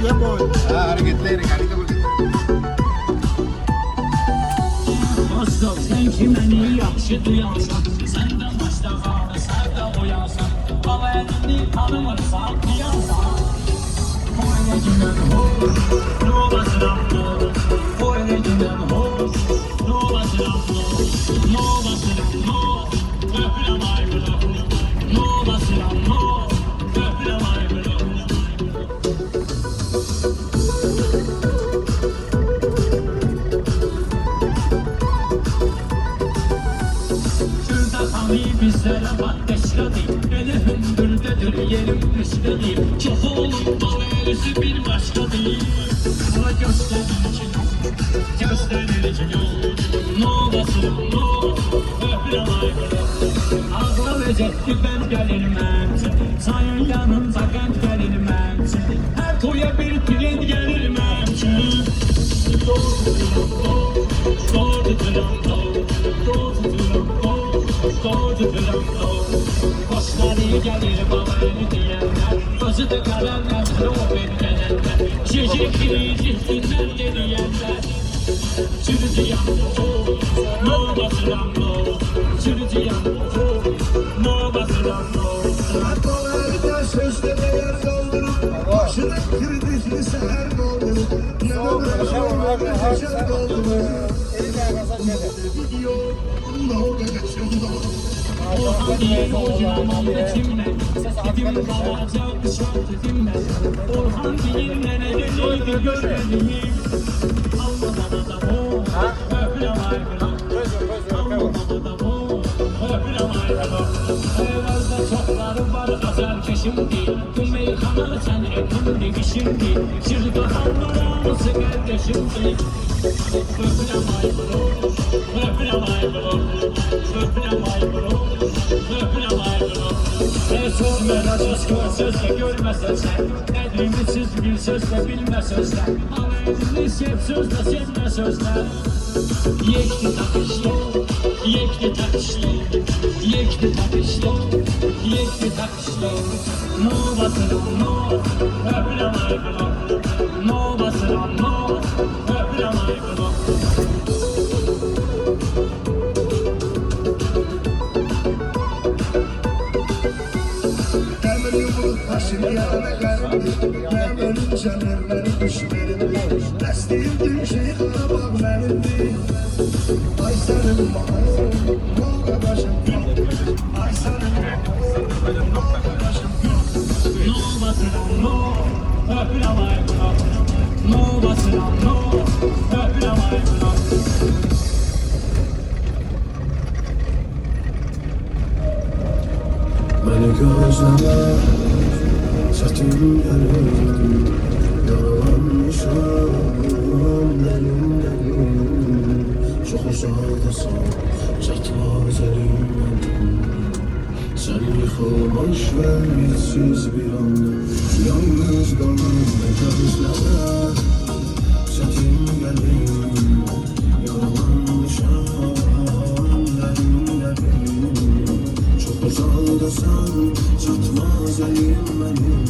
ya boy. Hareketleri, hareket hareketleri. Dostum sen kimeni yaxşı duyarsan, senden başta qalı sərdə oyansan, baba elini tanımırsan, diyansan. Oyna giden hoş, no basıram no. Oyna giden hoş, no basıram no. No basıram no, öpürəm ayrılıq. No basıram no, öpürəm ayrılıq. Bizlere bakteşle değil, ele hündürdedir yerim üstte değil. Çok oğlum balerisi bir başka değil. Buna gösterici yok. No basırım no, öpürəm ayrılıq. Ağla vecekti ben gelirmem, sayın yanımda qənd gelirmem. Her toya bir pilin gelirmem. Doğru tuturam, Başları gelir babayı diyenler, özü de karanlar, robin gelenler, çiçekli ciddinden geliyenler. Çürücüyem, no basıram no, çürücüyem, no basıram no. Babalarına sözde değer doldurup, başına kırdığını seher doldurup, ne olur şovlarına teşer doldurup. Video, no gagaçım O diye kocaman reçimle, gidim kalacak şartımla. Orhan dilinle ne deliydi görmeliyim. Allah bana da bu, öpürəm ayrılıq. Allah bana da bu, öpürəm ayrılıq. Evvelde çokları var özel keşim değil. Bu meyhanı sen etimdi işim değil. Şırda hamlaramısı kardeşim değil. Öpürəm ayrılıq, öpürəm ayrılıq. Öpürəm ayrılıq. Sözler açız sözle görmesen sen, edimsiz bir sözle bilmesen sen. Alevli sev sözle sevme sözler. Yekti takışlı, yekti takışlı, yekti takışlı, yekti takışlı. No basıram no, öpürəm ayrılıq. No basıram no, öpürəm ayrılıq. Başını yanına geldi, ben ölünce nerleri düşmedim. Desteğim düşey Qarabağ benimdi. Ay senin bağım, moğa başım yok. Ay senin bağım, moğa başım yok. No basıram no, öpürəm ayrılıq. No basıram no, öpürəm ayrılıq. Beni gözleme, çetin gelir. Yaralanmışım, derin derin. Çok uzaktasın, çatmaz elimden. Sen yıkılmış ve ümitsiz bir anda. Yalnız kalan ve gözleme, çetin gelir. Yaralanmışım, derin derin. Çok uzaktasın, çatmaz elim benim.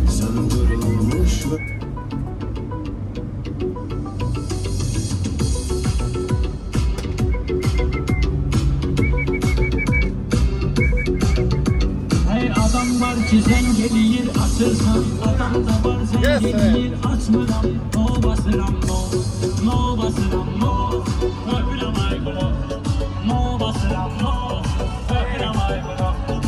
Sen kırılmış ve Hey adam var ki sen gelir açırsan, adam da var sen gelir açmıram. No basıram no, no basıram no, öpürəm ayrılıq. No basıram no, öpürəm ayrılıq.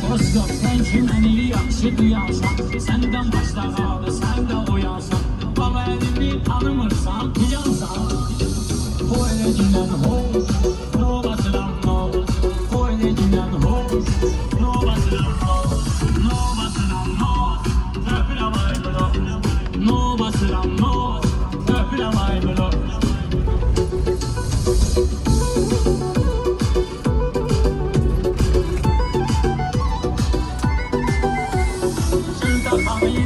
Dostum sen kimeni yaxşı duyarsan, senden başda qalı sərdə oyansan, baba elini tanımırsan, diyansan. O elə giden hoş, no basıram no. O elə giden hoş, no basıram no. No basıram no, öpürəm ayrılıq. No basıram no, öpürəm ayrılıq.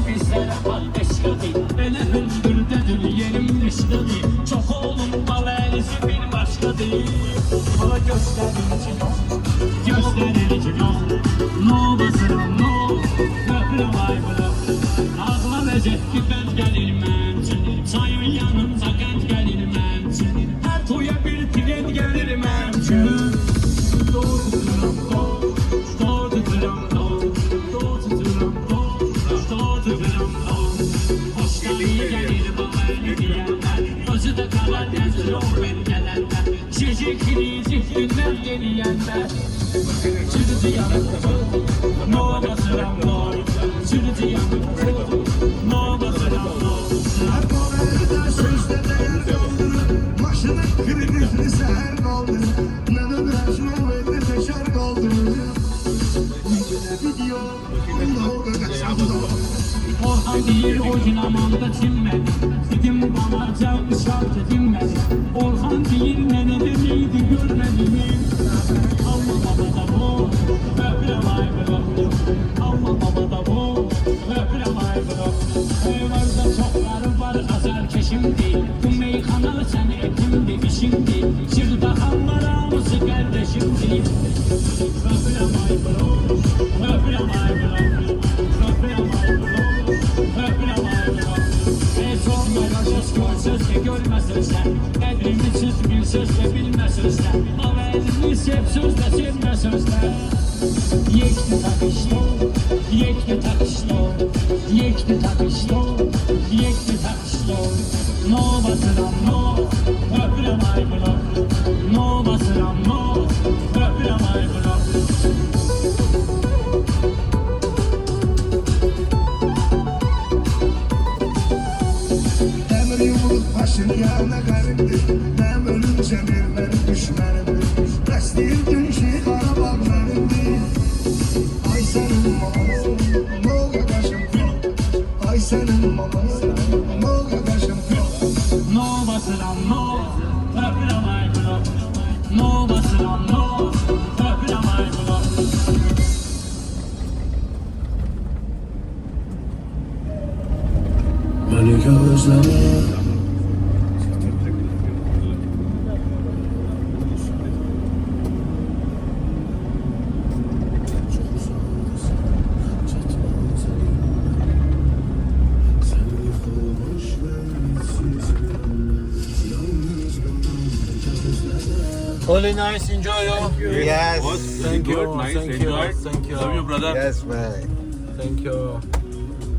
Bizlere bakteşle değil, ele hündürdedir yerim dışta değil. Çok oğlum balerisi bir başka değil. göstərici yol No basıram no Öpürəm aybını Ağla ləzzətli bənd gəlir mən üçün Çayın yanında qənd gəlir mən üçün Hər toya bir trend gəlir mən üçün Doğ tuturam Hoş gəlir bağırlı deyənlər Özü də qalar gəzir o mən gələnlər Şişikli ziftindən geliyənlər Çürücü yanıqdır No basıram no Çürücü yanıqdır No basıram no Her kollarda sözde değer kaldırır Maşının kırıklı seher kaldırır Ne de biraz novelli teşer kaldırır Uyguda video Uyguda kaçamda Orhan deyir oynamanda çinmədi Dedim bana can şarkı dinmədi Orhan deyir nənə deməydi görmədim Allah babada bu Öpürəm aybını Allah babada bu Öpürəm aybını Evlərdə çoxları var azar keşimdi Bu meyxana səni etimdi işimdi Şırdaxanlar hamısı qardeşimdi Öpürəm aybını Öpürəm aybını Öpürəm aybını Sözle görmezsen Kadrini çiz bir sözle bilmezsen Havalini sev sözle sevme sözle Yekli takışlı Yekli takışlı Yekli takışlı Yekli takışlı No basıram no Öpürəm aybını No basıram no Öpürəm aybını Başın yanına garipti Ben ölünce bir benim düşmanımdı Rəstliyim gün şey Qarabağ mənimdi Ay sənin mamamın Moğa qaşım Ay sənin mamamın Moğa qaşım No basıram no Öpürəm aybını No basıram no Öpürəm aybını Beni gözleme Only nice, enjoy yo. Yes. Thank you, Nice, thank you, enjoyed. thank you. Love you, brother. Yes, man. Thank you.